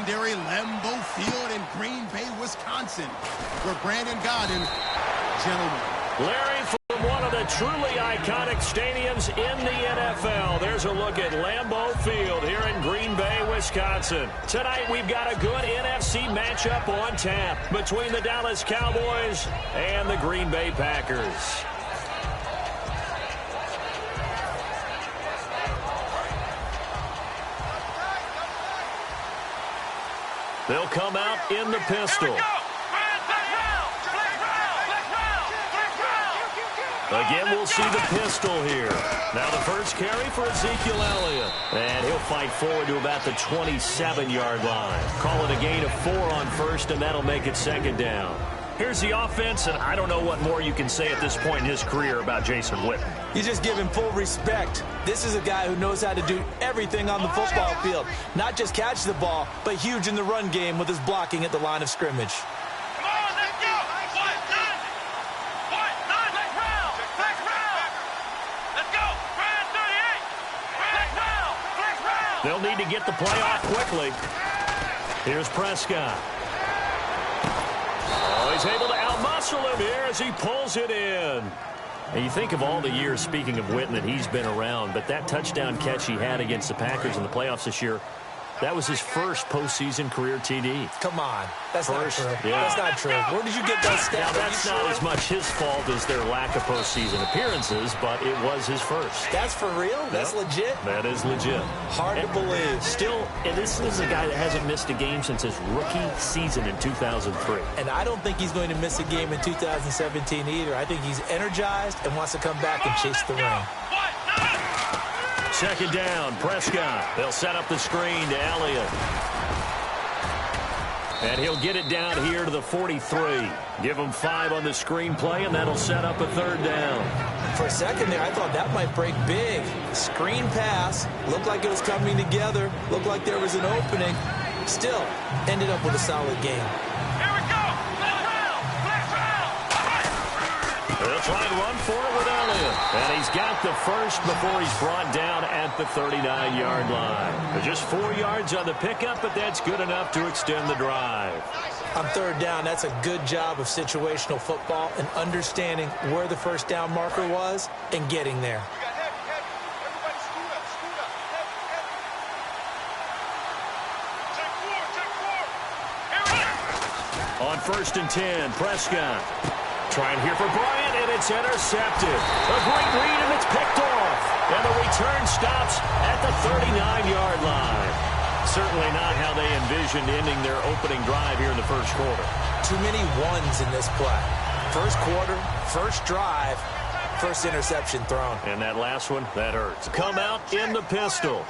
legendary Lambeau Field in Green Bay, Wisconsin, where Brandon Gaudin, gentlemen. Larry, from one of the truly iconic stadiums in the NFL, there's a look at Lambeau Field here in Green Bay, Wisconsin. Tonight, we've got a good NFC matchup on tap between the Dallas Cowboys and the Green Bay Packers. They'll come out in the pistol. Again, we'll see the pistol here. Now the first carry for Ezekiel Elliott. And he'll fight forward to about the 27-yard line. Call it a gain of 4 on first, and that'll make it second down. Here's the offense, and I don't know what more you can say at this point in his career about Jason Witten. You just give him full respect. This is a guy who knows how to do everything on the football field. Not just catch the ball, but huge in the run game with his blocking at the line of scrimmage. They'll need to get the play off quickly. Here's Prescott. Oh, he's able to outmuscle him here as he pulls it in. And you think of all the years, speaking of Witten, that he's been around, but that touchdown catch he had against the Packers in the playoffs this year, that was his first postseason career TD. Come on. That's not true. Yeah. That's not true. Where did you get that stat? Now, that's not as much his fault as their lack of postseason appearances, but it was his first. That's for real? That's legit? That is legit. Hard to believe. Still, and this is a guy that hasn't missed a game since his rookie season in 2003. And I don't think he's going to miss a game in 2017 either. I think he's energized and wants to come back and chase the ring. Second down, Prescott. They'll set up the screen to Elliott. And he'll get it down here to the 43. Give him 5 on the screen play, and that'll set up a third down. For a second there, I thought that might break big. Screen pass. Looked like it was coming together. Looked like there was an opening. Still, ended up with a solid game. They'll try and run for it with Elliott. And he's got the first before he's brought down at the 39-yard line. There's just 4 yards on the pickup, but that's good enough to extend the drive. On third down, that's a good job of situational football and understanding where the first down marker was and getting there. On 1st and 10, Prescott. Trying here for Bryant, and it's intercepted. A great read, and it's picked off. And the return stops at the 39-yard line. Certainly not how they envisioned ending their opening drive here in the first quarter. Too many ones in this play. First quarter, first drive, first interception thrown. And that last one, that hurts. Come out in the pistol.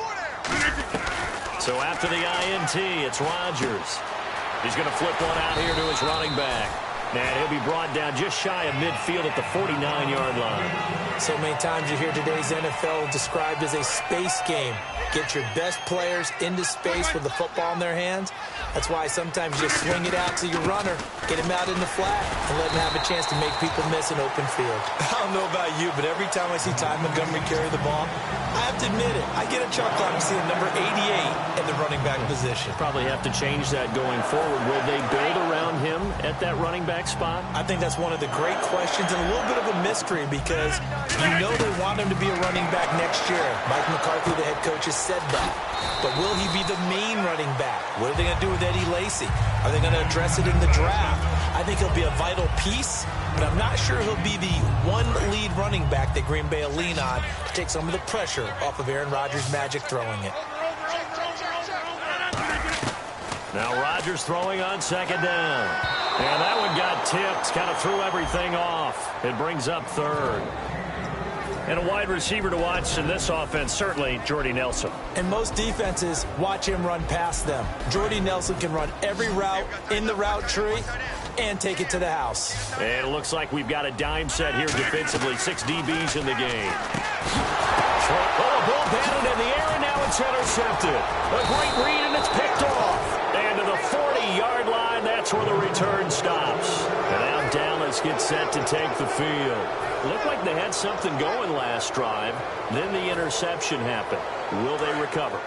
So after the INT, it's Rodgers. He's going to flip one out here to his running back. And he'll be brought down just shy of midfield at the 49-yard line. So many times you hear today's NFL described as a space game. Get your best players into space with the football in their hands. That's why sometimes you just swing it out to your runner, get him out in the flat, and let him have a chance to make people miss an open field. I don't know about you, but every time I see Ty Montgomery carry the ball, I have to admit it, I get a chuckle out of seeing number 88 in the running back position. Probably have to change that going forward. Will they build around him at that running back spot? I think that's one of the great questions and a little bit of a mystery because you know they want him to be a running back next year. Mike McCarthy, the head coach, has said that. But will he be the main running back? What are they going to do with Eddie Lacy? Are they going to address it in the draft? I think he'll be a vital piece, but I'm not sure he'll be the one lead running back that Green Bay will lean on to take some of the pressure off of Aaron Rodgers' magic throwing it. Now Rodgers throwing on second down. And that one got tipped, kind of threw everything off. It brings up third. And a wide receiver to watch in this offense, certainly Jordy Nelson. And most defenses watch him run past them. Jordy Nelson can run every route in the route tree and take it to the house. And it looks like we've got a dime set here defensively. 6 DBs in the game. Oh, a ball batted in the air, and now it's intercepted. A great read, and it's picked off. And to the 40-yard line, that's where the return stops. And now Dallas gets set to take the field. Looked like they had something going last drive. Then the interception happened. Will they recover?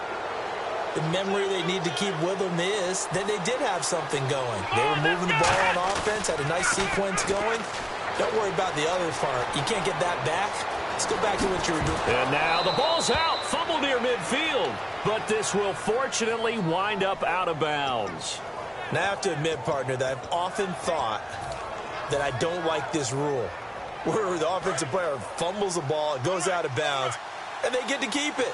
The memory they need to keep with them is that they did have something going. They were moving the ball on offense, had a nice sequence going. Don't worry about the other part. You can't get that back. Let's go back to what you were doing. And now the ball's out. Fumble near midfield. But this will fortunately wind up out of bounds. Now, I have to admit, partner, that I've often thought that I don't like this rule, where the offensive player fumbles the ball, it goes out of bounds, and they get to keep it.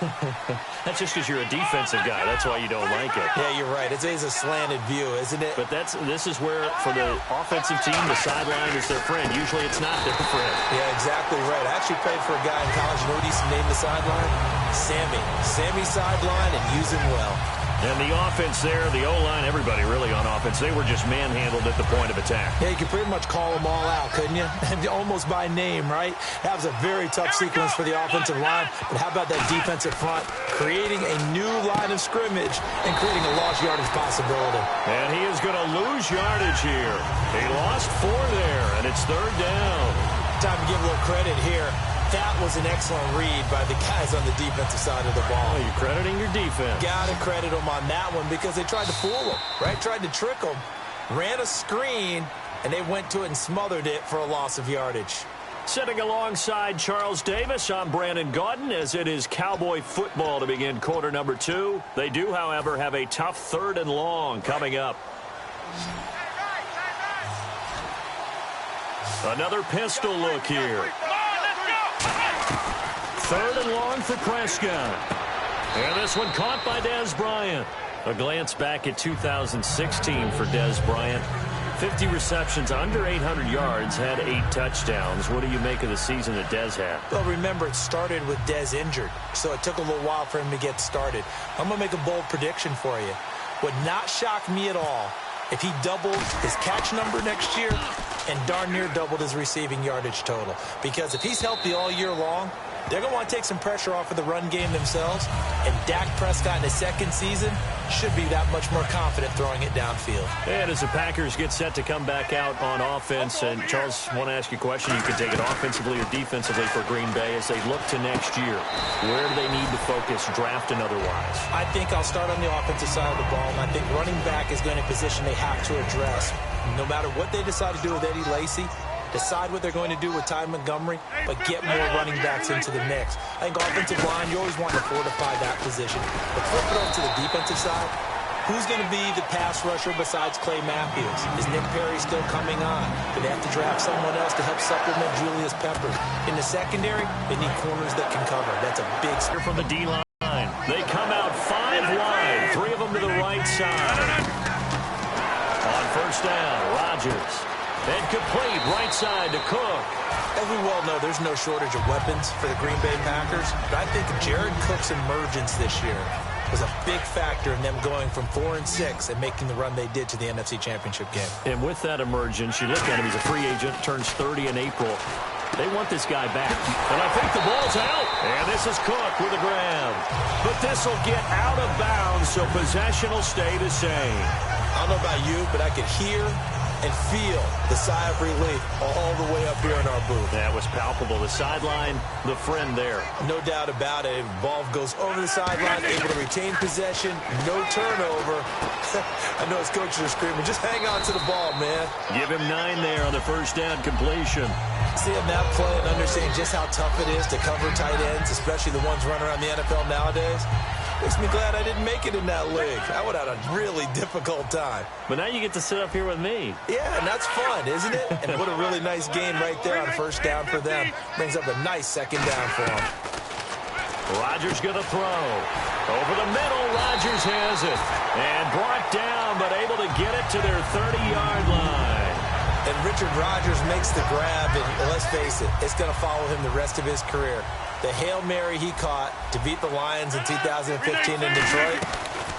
That's just because you're a defensive guy. That's why you don't like it. Yeah, you're right. It's a slanted view, isn't it? But this is where, for the offensive team, the sideline is their friend. Usually it's not their friend. Yeah, exactly right. I actually played for a guy in college. You know what he used to name the sideline? Sammy. Sammy sideline, and use him well. And the offense there, the O-line, everybody really on offense, they were just manhandled at the point of attack. Yeah, you could pretty much call them all out, couldn't you? Almost by name, right? That was a very tough sequence for the offensive line. But how about that defensive front creating a new line of scrimmage and creating a lost yardage possibility? And he is going to lose yardage here. He lost 4 there, and it's 3rd down. Time to give a little credit here. That was an excellent read by the guys on the defensive side of the ball. Oh, you're crediting your defense. Got to credit them on that one because they tried to fool them, right? Tried to trick them, ran a screen, and they went to it and smothered it for a loss of yardage. Sitting alongside Charles Davis, I'm Brandon Gaudin, as it is Cowboy football to begin quarter number 2. They do, however, have a tough 3rd and long coming up. Another pistol look here. 3rd and long for Prescott. And this one caught by Dez Bryant. A glance back at 2016 for Dez Bryant. 50 receptions, under 800 yards, had 8 touchdowns. What do you make of the season that Dez had? Well, remember, it started with Dez injured, so it took a little while for him to get started. I'm going to make a bold prediction for you. Would not shock me at all if he doubled his catch number next year and darn near doubled his receiving yardage total. Because if he's healthy all year long, they're going to want to take some pressure off of the run game themselves. And Dak Prescott in his 2nd season should be that much more confident throwing it downfield. And as the Packers get set to come back out on offense, and Charles, I want to ask you a question. You can take it offensively or defensively for Green Bay as they look to next year. Where do they need to focus, draft and otherwise? I think I'll start on the offensive side of the ball, and I think running back is going to be a position they have to address. No matter what they decide to do with Eddie Lacy, decide what they're going to do with Ty Montgomery, but get more running backs into the mix. I think offensive line, you always want to fortify that position. But flip it over to the defensive side, who's going to be the pass rusher besides Clay Matthews? Is Nick Perry still coming on? Do they have to draft someone else to help supplement Julius Peppers? In the secondary, they need corners that can cover. That's a big step from the D-line. They come out 5 wide, 3 of them to the right side. On 1st down, Rodgers. And complete right side to Cook. As we well know, there's no shortage of weapons for the Green Bay Packers. But I think Jared Cook's emergence this year was a big factor in them going from 4-6 and making the run they did to the NFC Championship game. And with that emergence, you look at him, he's a free agent, turns 30 in April. They want this guy back. And I think the ball's out. And this is Cook with a grab. But this will get out of bounds, so possession will stay the same. I don't know about you, but I could hear and feel the sigh of relief all the way up here in our booth. That was palpable. The sideline, the friend there. No doubt about it. Ball goes over the sideline, able to retain possession, no turnover. I know his coaches are screaming, just hang on to the ball, man. Give him 9 there on the 1st down completion. Seeing that play and understanding just how tough it is to cover tight ends, especially the ones running around the NFL nowadays, makes me glad I didn't make it in that league. I would have had a really difficult time. But now you get to sit up here with me. Yeah, and that's fun, isn't it? And what a really nice game right there on 1st down for them. Brings up a nice 2nd down for them. Rodgers going to throw. Over the middle, Rodgers has it. And brought down, but able to get it to their 30-yard line. And Richard Rodgers makes the grab, and let's face it, it's going to follow him the rest of his career. The Hail Mary he caught to beat the Lions in 2015 in Detroit,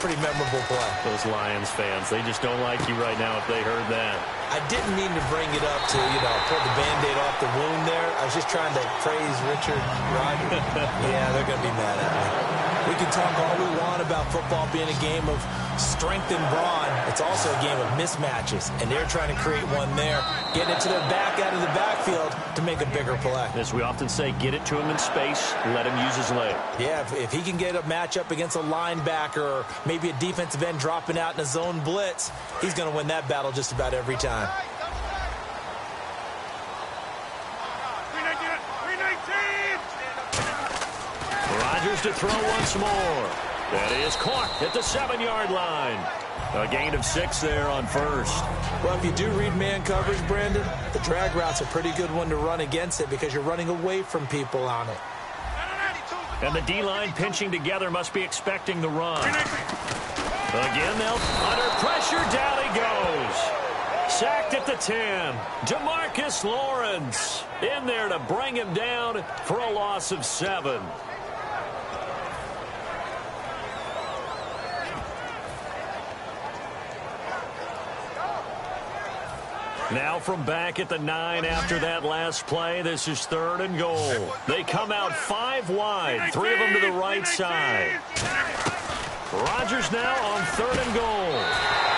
pretty memorable play. Those Lions fans, they just don't like you right now if they heard that. I didn't mean to bring it up to, pull the Band-Aid off the wound there. I was just trying to praise Richard Rodgers. Yeah, they're going to be mad at me. We can talk all we want about football being a game of strength and brawn. It's also a game of mismatches, and they're trying to create one there, getting it to their back out of the backfield to make a bigger play. As we often say, get it to him in space, let him use his leg. Yeah, if he can get a matchup against a linebacker or maybe a defensive end dropping out in a zone blitz, he's going to win that battle just about every time. Rodgers to throw once more. That is caught at the 7-yard line. A gain of 6 there on first. Well, if you do read man coverage, Brandon, the drag route's a pretty good one to run against it because you're running away from people on it. And the D-line pinching together must be expecting the run. Again, they'll under pressure. Down he goes. Sacked at the 10. DeMarcus Lawrence in there to bring him down for a loss of 7. Now from back at the 9 after that last play, this is 3rd and goal. They come out 5 wide, 3 of them to the right side. Rodgers now on 3rd and goal.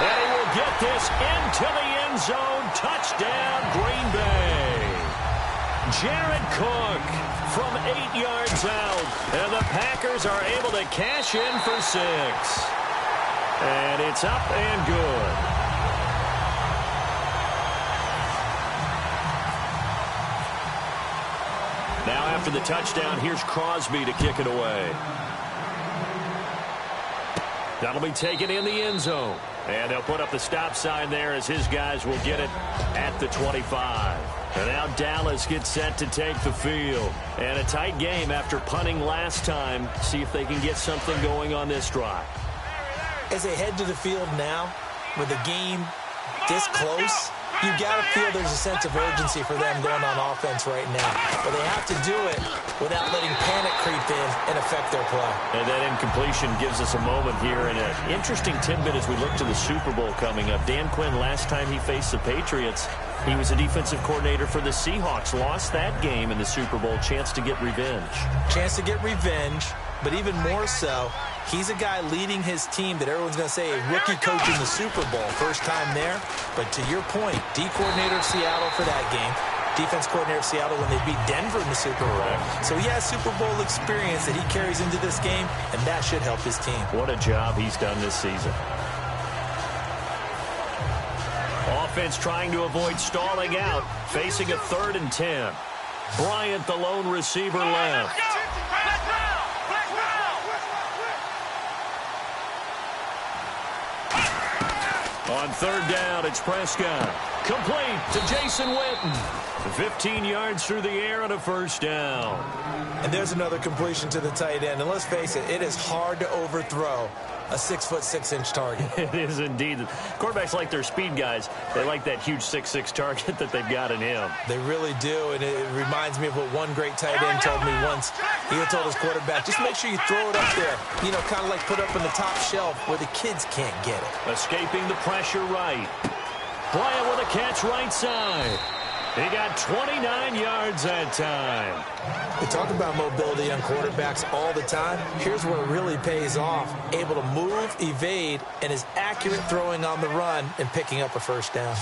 And he will get this into the end zone. Touchdown, Green Bay. Jared Cook from 8 yards out. And the Packers are able to cash in for 6. And it's up and good. Now after the touchdown, here's Crosby to kick it away. That'll be taken in the end zone. And they'll put up the stop sign there as his guys will get it at the 25. And now Dallas gets set to take the field. And a tight game after punting last time. See if they can get something going on this drive. As they head to the field now, with the game this close, you got to feel there's a sense of urgency for them going on offense right now. But they have to do it without letting panic creep in and affect their play. And that incompletion gives us a moment here. And an interesting tidbit as we look to the Super Bowl coming up. Dan Quinn, last time he faced the Patriots, he was a defensive coordinator for the Seahawks. Lost that game in the Super Bowl. Chance to get revenge. Chance to get revenge, but even more so, he's a guy leading his team that everyone's going to say a rookie coach in the Super Bowl. First time there. But to your point, D coordinator of Seattle for that game. Defense coordinator of Seattle when they beat Denver in the Super Bowl. So he has Super Bowl experience that he carries into this game, and that should help his team. What a job he's done this season. Offense trying to avoid stalling out, facing a 3rd and 10. Bryant, the lone receiver, left. On 3rd down, it's Prescott. Complete to Jason Witten. 15 yards through the air and a 1st down. And there's another completion to the tight end. And let's face it, it is hard to overthrow a 6'6" target. It is indeed. Quarterbacks like their speed guys. They like that huge 6'6" target that they've got in him. They really do, and it reminds me of what one great tight end told me once. He had told his quarterback, just make sure you throw it up there. You know, kind of like put up on the top shelf where the kids can't get it. Escaping the pressure right. Bryant with a catch right side. He got 29 yards that time. We talk about mobility on quarterbacks all the time. Here's where it really pays off. Able to move, evade, and is accurate throwing on the run and picking up a 1st down.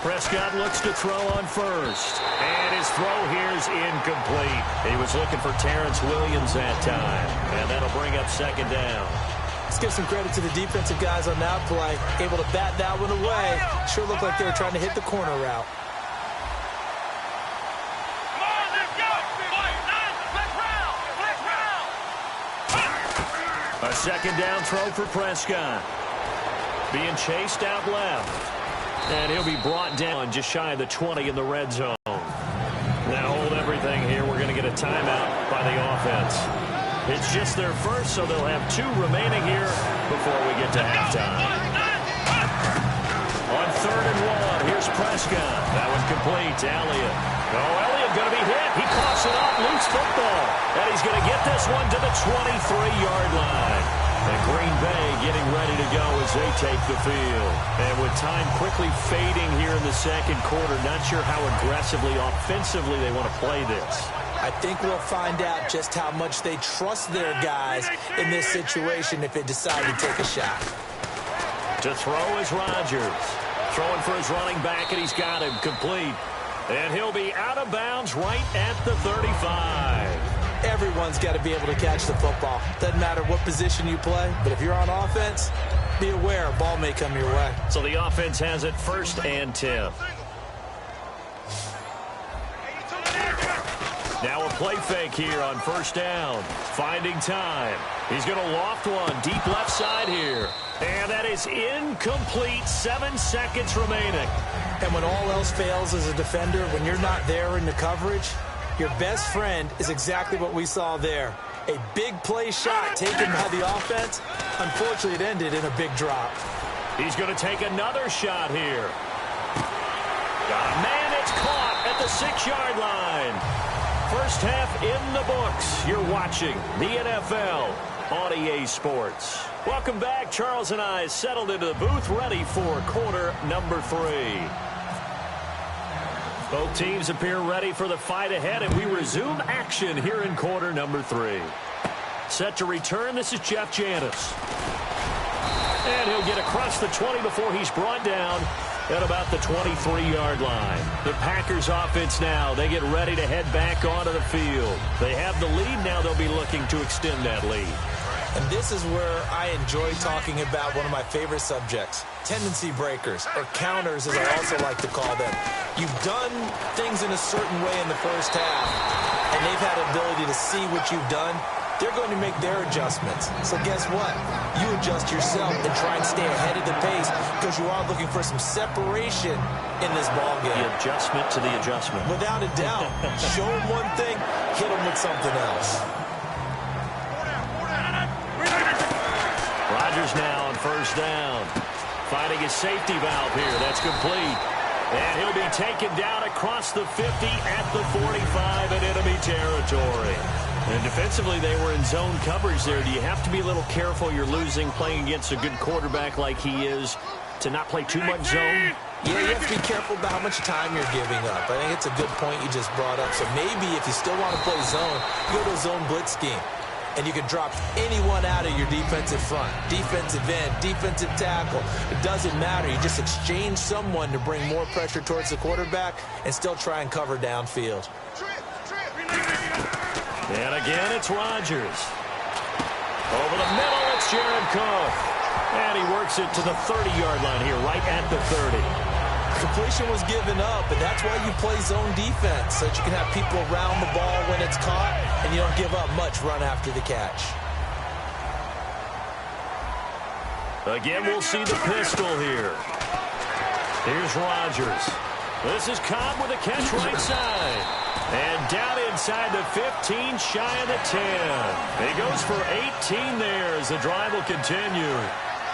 Prescott looks to throw on 1st. And his throw here is incomplete. He was looking for Terrence Williams that time. And that'll bring up 2nd down. Let's give some credit to the defensive guys on that play. Able to bat that one away. Sure looked like they were trying to hit the corner route. A 2nd down throw for Prescott. Being chased out left. And he'll be brought down just shy of the 20 in the red zone. Now hold everything here. We're going to get a timeout by the offense. It's just their first, so they'll have 2 remaining here before we get to halftime. On 3rd and 1, here's Prescott. That one complete to Elliott. Oh, Elliott going to be hit. He coughs it up, loose football. And he's going to get this one to the 23-yard line. And Green Bay getting ready to go as they take the field. And with time quickly fading here in the 2nd quarter, not sure how aggressively, offensively they want to play this. I think we'll find out just how much they trust their guys in this situation if they decide to take a shot. To throw is Rodgers. Throwing for his running back, and he's got him complete. And he'll be out of bounds right at the 35. Everyone's got to be able to catch the football. Doesn't matter what position you play, but if you're on offense, be aware a ball may come your way. So the offense has it 1st and 10. Now a play fake here on 1st down. Finding time. He's going to loft one deep left side here. And that is incomplete. 7 seconds remaining. And when all else fails as a defender, when you're not there in the coverage, your best friend is exactly what we saw there. A big play shot taken by the offense. Unfortunately, it ended in a big drop. He's going to take another shot here. Man, it's caught at the 6-yard line. First half in the books. You're watching the NFL on EA Sports. Welcome back. Charles and I settled into the booth, ready for quarter number 3. Both teams appear ready for the fight ahead, and we resume action here in quarter number 3. Set to return, this is Jeff Janis. And he'll get across the 20 before he's brought down at about the 23-yard line. The Packers offense now, they get ready to head back onto the field. They have the lead, now they'll be looking to extend that lead. And this is where I enjoy talking about one of my favorite subjects, tendency breakers, or counters as I also like to call them. You've done things in a certain way in the first half, and they've had the ability to see what you've done. They're going to make their adjustments. So guess what? You adjust yourself and try and stay ahead of the pace because you are looking for some separation in this ball game. The adjustment to the adjustment. Without a doubt. Show them one thing, hit them with something else. Rodgers now on 1st down. Finding his safety valve here. That's complete. And he'll be taken down across the 50 at the 45 in enemy territory. And defensively, they were in zone coverage there. Do you have to be a little careful? You're losing playing against a good quarterback like he is to not play too much zone? Yeah, you have to be careful about how much time you're giving up. I think it's a good point you just brought up. So maybe if you still want to play zone, you go to a zone blitz scheme. And you can drop anyone out of your defensive front, defensive end, defensive tackle. It doesn't matter. You just exchange someone to bring more pressure towards the quarterback and still try and cover downfield. And again, it's Rodgers. Over the middle, it's Jared Cook. And he works it to the 30-yard line here, right at the 30. Completion was given up, but that's why you play zone defense, so that you can have people around the ball when it's caught, and you don't give up much run after the catch. Again, we'll see the pistol here. Here's Rodgers. This is Cobb with a catch right side. And down inside the 15, shy of the 10. He goes for 18 there as the drive will continue.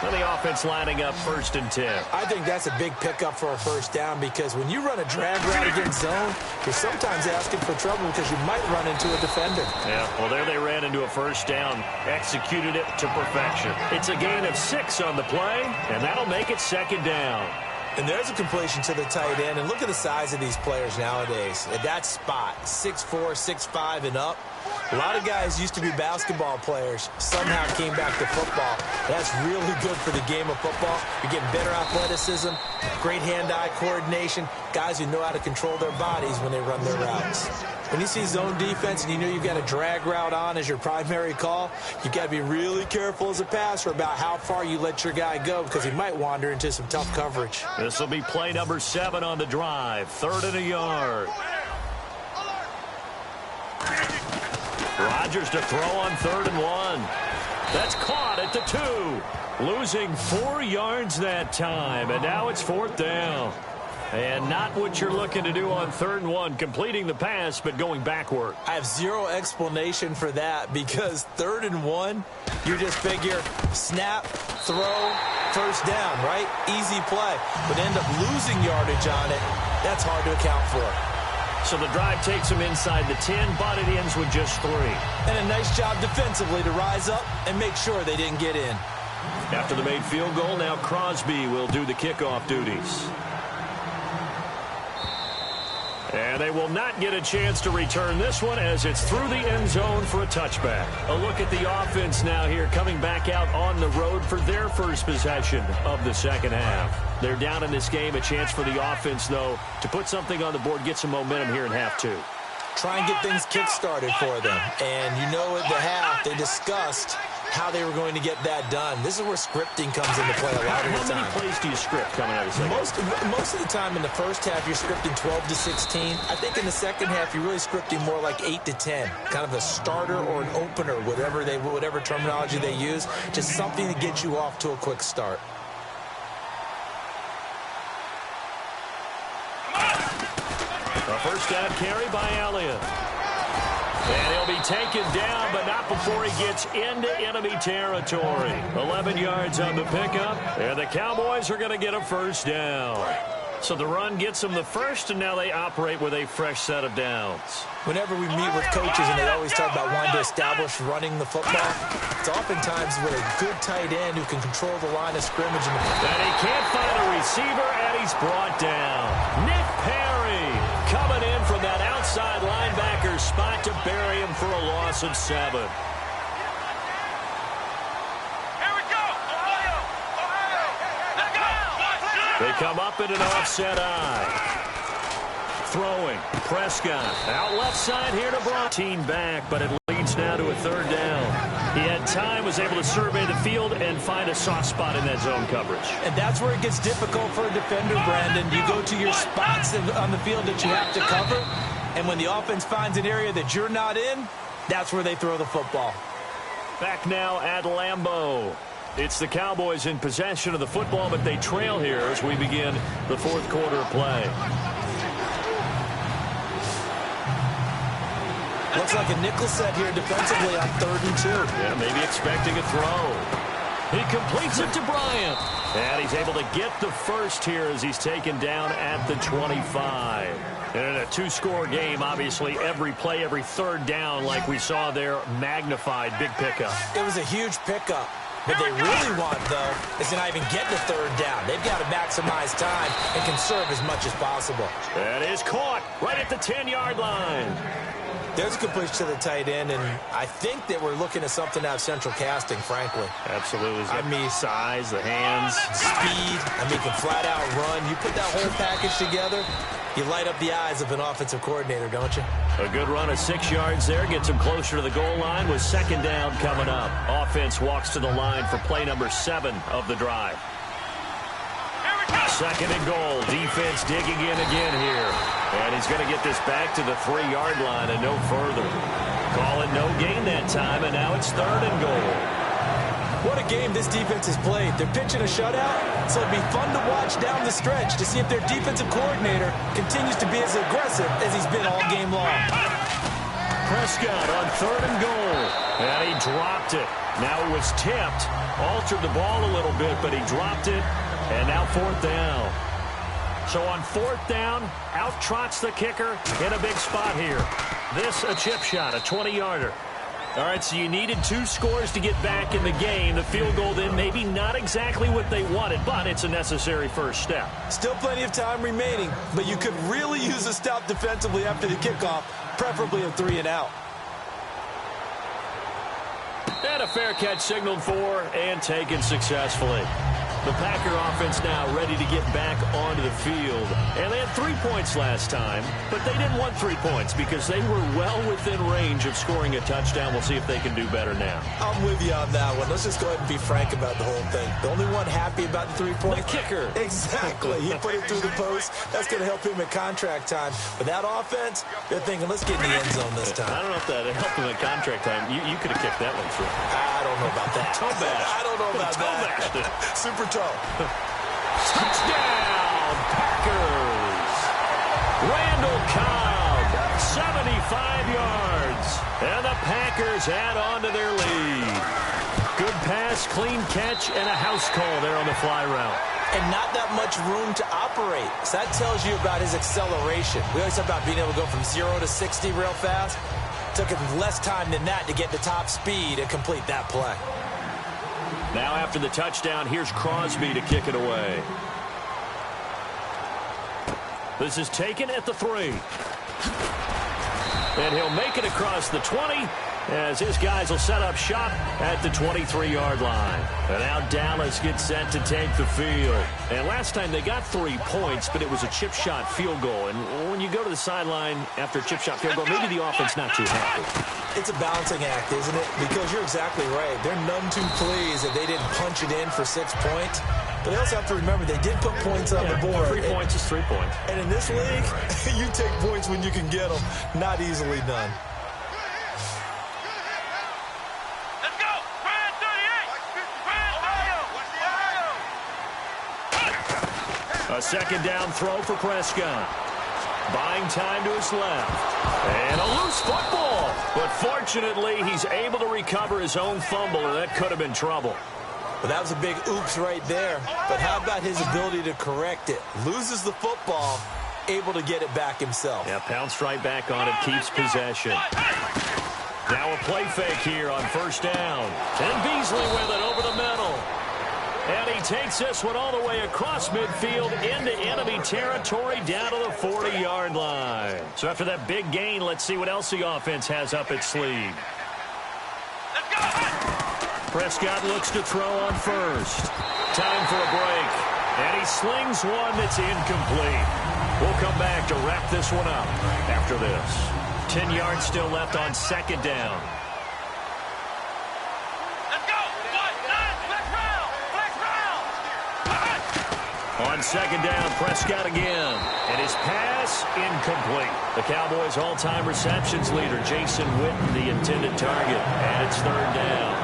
And the offense lining up 1st and 10. I think that's a big pickup for a 1st down because when you run a drag route against zone, you're sometimes asking for trouble because you might run into a defender. Yeah, well, there they ran into a 1st down, executed it to perfection. It's a gain of 6 on the play, and that'll make it 2nd down. And there's a completion to the tight end, and look at the size of these players nowadays. At that spot, 6'4", 6'5", and up. A lot of guys used to be basketball players, somehow came back to football. That's really good for the game of football. You're getting better athleticism, great hand-eye coordination, guys who know how to control their bodies when they run their routes. When you see zone defense and you know you've got a drag route on as your primary call, you've got to be really careful as a passer about how far you let your guy go because he might wander into some tough coverage. This will be play number 7 on the drive, 3rd and a yard. Rodgers to throw on 3rd and 1. That's caught at the 2. Losing 4 yards that time, and now it's 4th down. And not what you're looking to do on 3rd and 1, completing the pass, but going backward. I have zero explanation for that because 3rd and 1, you just figure snap, throw, 1st down, right? Easy play. But end up losing yardage on it. That's hard to account for. So the drive takes him inside the 10, but it ends with just 3. And a nice job defensively to rise up and make sure they didn't get in. After the made field goal, now Crosby will do the kickoff duties. And they will not get a chance to return this one as it's through the end zone for a touchback. A look at the offense now here coming back out on the road for their first possession of the second half. They're down in this game. A chance for the offense, though, to put something on the board, get some momentum here in half two. Try and get things kick-started for them. And you know at the half, they discussed how they were going to get that done. This is where scripting comes into play a lot of the time. How many plays do you script coming out of the second? Most of the time in the first half, you're scripting 12 to 16. I think in the second half, you're really scripting more like 8 to 10. Kind of a starter or an opener, whatever terminology they use. Just something to get you off to a quick start. A first down carry by Elliott. And he'll be taken down, but not before he gets into enemy territory. 11 yards on the pickup, and the Cowboys are going to get a first down. So the run gets them the first, and now they operate with a fresh set of downs. Whenever we meet with coaches and they always talk about wanting to establish running the football, it's oftentimes with a good tight end who can control the line of scrimmage. And he can't find a receiver, and he's brought down. Nick Perry coming in from that outside linebacker spot to bury him for a loss of 7. They come up in an offset eye. Throwing. Prescott. Out left side here to Brown. Team back, but it leads now to a third down. He had time, was able to survey the field and find a soft spot in that zone coverage. And that's where it gets difficult for a defender, Brandon. You go to your spots on the field that you have to cover, and when the offense finds an area that you're not in, that's where they throw the football. Back now at Lambeau. It's the Cowboys in possession of the football, but they trail here as we begin the fourth quarter of play. Looks like a nickel set here defensively on 3rd and 2. Yeah, maybe expecting a throw. He completes it to Bryant. And he's able to get the first here as he's taken down at the 25. And in a two-score game, obviously, every play, every third down, like we saw there, magnified. Big pickup. It was a huge pickup. What they really want, though, is to not even get the third down. They've got to maximize time and conserve as much as possible. That is caught right at the 10-yard line. There's a completion to the tight end, and I think that we're looking at something out of Central Casting, frankly. Absolutely. I mean, size, the hands, speed. I mean, can flat out run. You put that whole package together, you light up the eyes of an offensive coordinator, don't you? A good run of 6 yards there. Gets him closer to the goal line with second down coming up. Offense walks to the line for play number 7 of the drive. Second and goal. Defense digging in again here. And he's going to get this back to the 3-yard line and no further. Calling no gain that time, and now it's 3rd and goal. What a game this defense has played. They're pitching a shutout, so it'll be fun to watch down the stretch to see if their defensive coordinator continues to be as aggressive as he's been all game long. Prescott on 3rd and goal. And he dropped it. Now it was tipped. Altered the ball a little bit, but he dropped it. And now 4th down. So on 4th down, out trots the kicker in a big spot here. This a chip shot, a 20-yarder. All right, so you needed 2 scores to get back in the game. The field goal then maybe not exactly what they wanted, but it's a necessary first step. Still plenty of time remaining, but you could really use a stop defensively after the kickoff, preferably a 3 and out. And a fair catch signaled for and taken successfully. The Packer offense now ready to get back onto the field. And they had 3 points last time, but they didn't want 3 points because they were well within range of scoring a touchdown. We'll see if they can do better now. I'm with you on that one. Let's just go ahead and be frank about the whole thing. The only one happy about the 3 points? The kicker. Exactly. He put it through the post. That's going to help him at contract time. But that offense, they're thinking, let's get in the end zone this time. I don't know if that helped him at contract time. You could have kicked that one through. I don't know about that. Toe bash. I don't know about that. Super toe. Touchdown, Packers. Randall Cobb, 75 yards. And the Packers add on to their lead. Good pass, clean catch, and a house call there on the fly route. And not that much room to operate. So that tells you about his acceleration. We always talk about being able to go from 0 to 60 real fast. Took him less time than that to get to top speed and complete that play. Now after the touchdown, here's Crosby to kick it away. This is taken at the 3. And he'll make it across the 20 as his guys will set up shop at the 23-yard line. And now Dallas gets set to take the field. And last time they got 3 points, but it was a chip shot field goal. And when you go to the sideline after a chip shot field goal, maybe the offense not too happy. It's a balancing act, isn't it? Because you're exactly right. They're none too pleased that they didn't punch it in for 6 points. But they also have to remember they did put points on the board. 3 points is 3 points. And in this league, you take points when you can get them. Not easily done. Let's go! Brand 38! A second down throw for Prescott. Buying time to his left. And a loose football. But fortunately, he's able to recover his own fumble, and that could have been trouble. Well, that was a big oops right there. But how about his ability to correct it? Loses the football, able to get it back himself. Yeah, pounced right back on it, keeps possession. Now a play fake here on first down. And Beasley with it over the middle. And he takes this one all the way across midfield into enemy territory down to the 40-yard line. So after that big gain, let's see what else the offense has up its sleeve. Let's go! Prescott looks to throw on first. Time for a break. And he slings one that's incomplete. We'll come back to wrap this one up after this. 10 yards still left on second down. Let's go! Flex round! On second down, Prescott again. And his pass incomplete. The Cowboys' all-time receptions leader, Jason Witten, the intended target. And it's third down.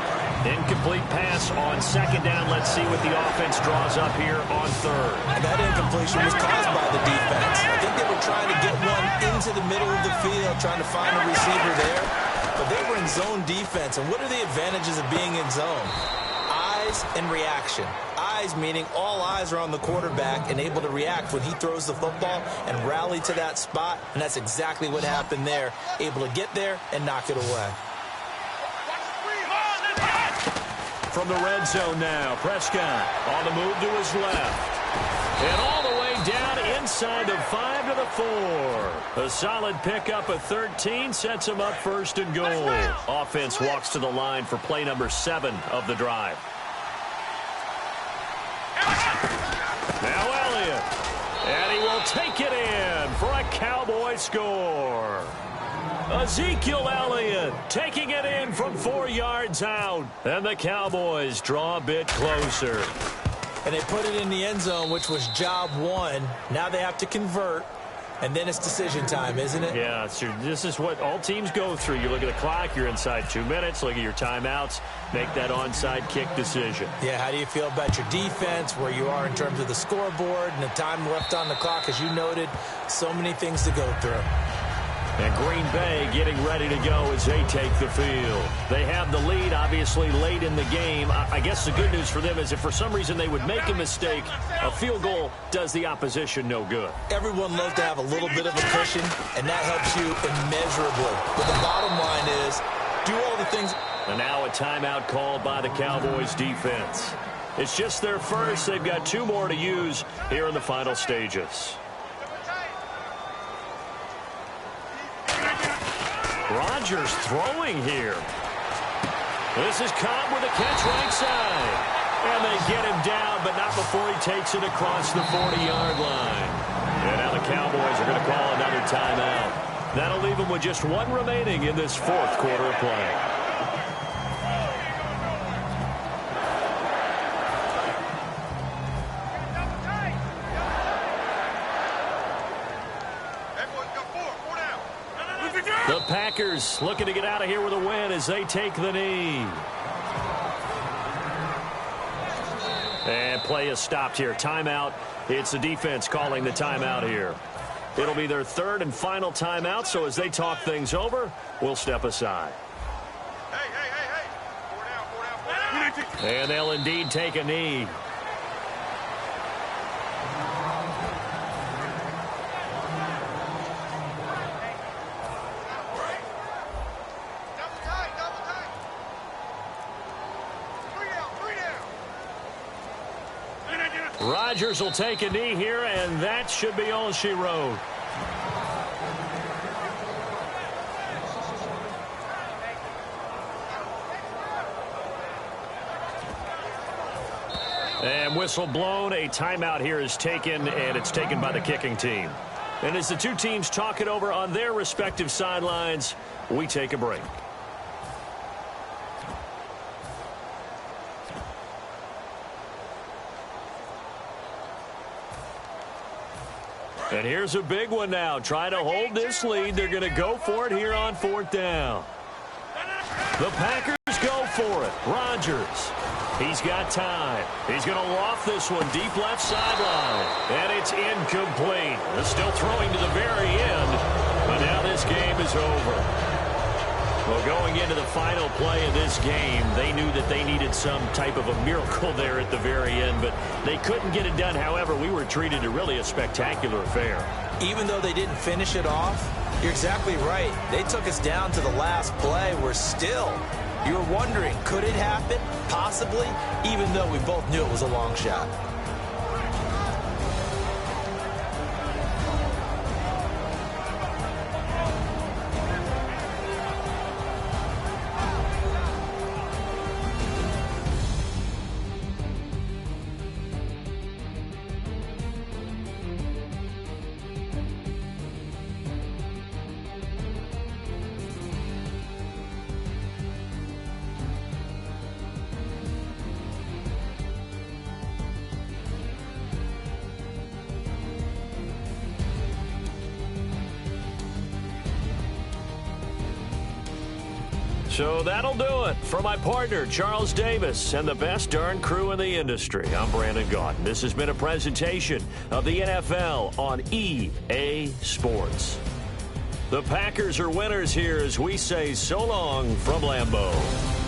Incomplete pass on second down. Let's see what the offense draws up here on third. And that incompletion was caused by the defense. I think they were trying to get one into the middle of the field, trying to find a receiver there. But they were in zone defense. And what are the advantages of being in zone? Eyes and reaction. Eyes meaning all eyes are on the quarterback and able to react when he throws the football and rally to that spot. And that's exactly what happened there. Able to get there and knock it away. From the red zone now, Prescott on the move to his left. And all the way down inside of 5 to the 4. A solid pickup of 13 sets him up first and goal. Offense walks to the line for play number 7 of the drive. Now Elliott. And he will take it in for a Cowboy score. Ezekiel Elliott taking it in from 4 yards out. And the Cowboys draw a bit closer. And they put it in the end zone, which was job 1. Now they have to convert. And then it's decision time, isn't it? Yeah, so this is what all teams go through. You look at the clock, you're inside 2 minutes, look at your timeouts, make that onside kick decision. Yeah, how do you feel about your defense, where you are in terms of the scoreboard and the time left on the clock? As you noted, so many things to go through. And Green Bay getting ready to go as they take the field. They have the lead, obviously, late in the game. I guess the good news for them is if for some reason they would make a mistake, a field goal does the opposition no good. Everyone loves to have a little bit of a cushion, and that helps you immeasurably. But the bottom line is, do all the things. And now a timeout called by the Cowboys defense. It's just their first. They've got 2 more to use here in the final stages. Rodgers throwing here. This is Cobb with a catch right side. And they get him down, but not before he takes it across the 40-yard line. And now the Cowboys are going to call another timeout. That'll leave them with just 1 remaining in this 4th quarter of play. The Packers looking to get out of here with a win as they take the knee. And play is stopped here. Timeout. It's the defense calling the timeout here. It'll be their 3rd and final timeout, so as they talk things over, we'll step aside. Hey. 4 down. And they'll indeed take a knee. Rodgers will take a knee here, and that should be all she wrote. And whistle blown. A timeout here is taken, and it's taken by the kicking team. And as the two teams talk it over on their respective sidelines, we take a break. And here's a big one now. Trying to hold this lead. They're going to go for it here on 4th down. The Packers go for it. Rodgers. He's got time. He's going to loft this one deep left sideline. And it's incomplete. They're still throwing to the very end. But now this game is over. Well, going into the final play of this game, they knew that they needed some type of a miracle there at the very end, but they couldn't get it done. However, we were treated to really a spectacular affair. Even though they didn't finish it off, you're exactly right. They took us down to the last play. You're wondering, could it happen? Possibly, even though we both knew it was a long shot. So that'll do it. For my partner, Charles Davis, and the best darn crew in the industry, I'm Brandon Gaudin. This has been a presentation of the NFL on EA Sports. The Packers are winners here as we say so long from Lambeau.